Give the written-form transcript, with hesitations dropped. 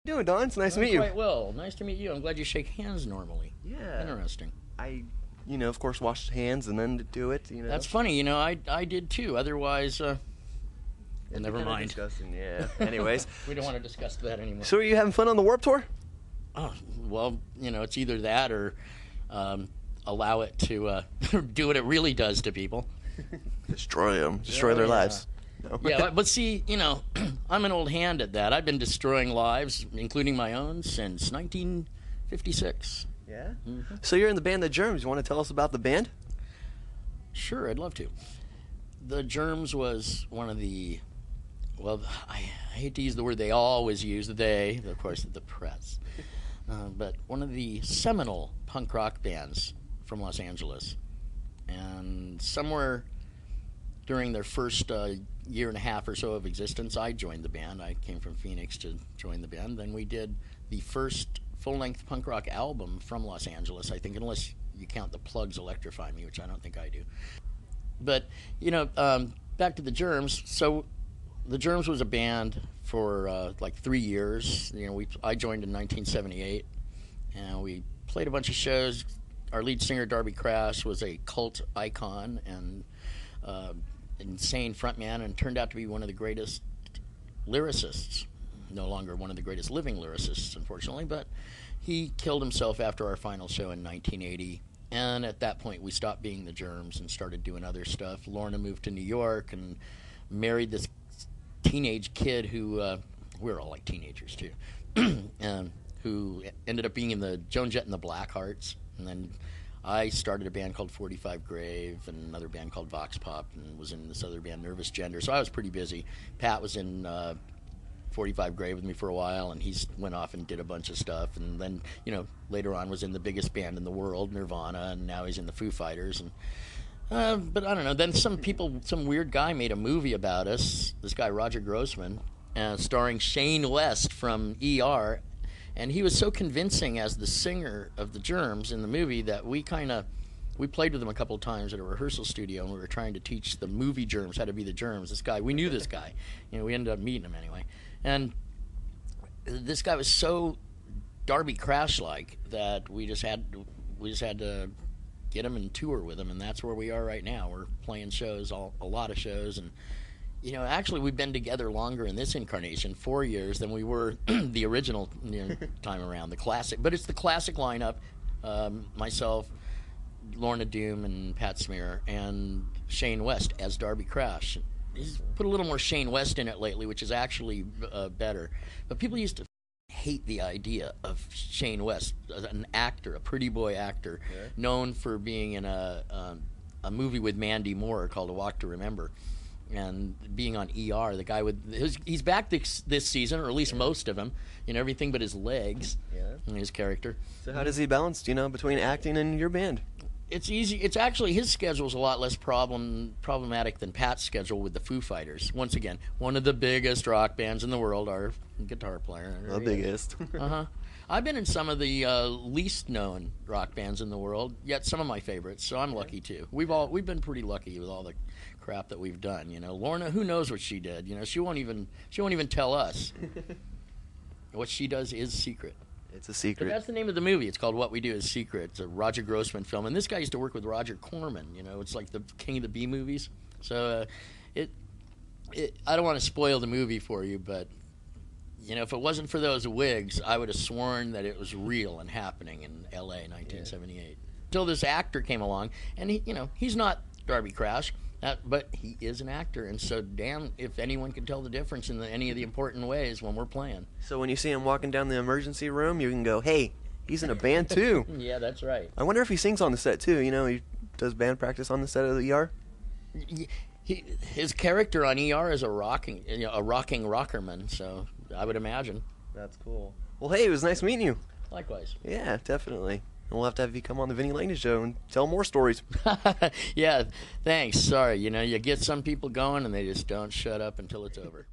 Doing, Don? It's nice to meet you. Quite well. Nice to meet you. I'm glad you shake hands normally. Yeah. Interesting. I, of course, wash hands and then do it. That's funny. I did too. Otherwise, never mind. Disgusting. Yeah. Anyways, we don't want to discuss that anymore. So, are you having fun on the Warped Tour? Oh well, it's either that or allow it to do what it really does to people. Destroy them. Destroy their lives. No. Yeah, but see, I'm an old hand at that. I've been destroying lives, including my own, since 1956. Yeah? Mm-hmm. So you're in the band The Germs. You want to tell us about the band? Sure, I'd love to. The Germs was one of the, well, I hate to use the word they always use, they, of course, the press, but one of the seminal punk rock bands from Los Angeles. And somewhere during their first year and a half or so of existence, I joined the band. I came from Phoenix to join the band. Then we did the first full-length punk rock album from Los Angeles, I think, unless you count the Plugs Electrify Me, which I don't think I do. But, back to the Germs. So the Germs was a band for like 3 years. I joined in 1978, and we played a bunch of shows. Our lead singer, Darby Crash, was a cult icon and insane frontman, and turned out to be one of the greatest lyricists. No longer one of the greatest living lyricists, unfortunately, but he killed himself after our final show in 1980. And at that point, we stopped being the Germs and started doing other stuff. Lorna moved to New York and married this teenage kid who, we were all like teenagers too, who ended up being in the Joan Jett and the Blackhearts. And then I started a band called 45 Grave and another band called Vox Pop, and was in this other band, Nervous Gender. So I was pretty busy. Pat was in 45 Grave with me for a while, and he went off and did a bunch of stuff. And then, later on was in the biggest band in the world, Nirvana, and now he's in the Foo Fighters. And but I don't know. Then some weird guy made a movie about us, this guy Roger Grossman, starring Shane West from ER. And he was so convincing as the singer of the Germs in the movie that we played with him a couple of times at a rehearsal studio, and we were trying to teach the movie Germs how to be the Germs. This guy, we knew this guy. We ended up meeting him anyway. And this guy was so Darby Crash-like that we just had to get him and tour with him, and that's where we are right now. We're playing shows, a lot of shows, and actually, we've been together longer in this incarnation, 4 years, than we were the original time around, the classic. But it's the classic lineup, myself, Lorna Doom, and Pat Smear, and Shane West as Darby Crash. He's put a little more Shane West in it lately, which is actually better. But people used to hate the idea of Shane West, an actor, a pretty boy actor, known for being in a movie with Mandy Moore called A Walk to Remember. And being on ER, the guy he's back this season, or at least most of him, everything but his legs, and his character. So how does he balance, between acting and your band? It's easy. It's actually, his schedule's a lot less problematic than Pat's schedule with the Foo Fighters. Once again, one of the biggest rock bands in the world, our guitar player. The biggest. I've been in some of the least known rock bands in the world, yet some of my favorites, so I'm lucky too. We've been pretty lucky with all the crap that we've done. Lorna, who knows what she did? She won't even tell us. What she does is secret. It's a secret. But that's the name of the movie. It's called What We Do Is Secret. It's a Roger Grossman film, and this guy used to work with Roger Corman. It's like the king of the B movies. So I don't want to spoil the movie for you, but if it wasn't for those wigs, I would have sworn that it was real and happening in L.A. 1978. Until this actor came along, and he's not Darby Crash, but he is an actor, and so damn if anyone can tell the difference in any of the important ways when we're playing. So when you see him walking down the emergency room, you can go, hey, he's in a band too. Yeah, that's right. I wonder if he sings on the set too. He does band practice on the set of the ER. His character on ER is a rocking rockerman, so I would imagine. That's cool. Well, hey, it was nice meeting you. Likewise. Yeah, definitely. And we'll have to have you come on the Vinnie Langdon show and tell more stories. Yeah, thanks. Sorry, you get some people going and they just don't shut up until it's over.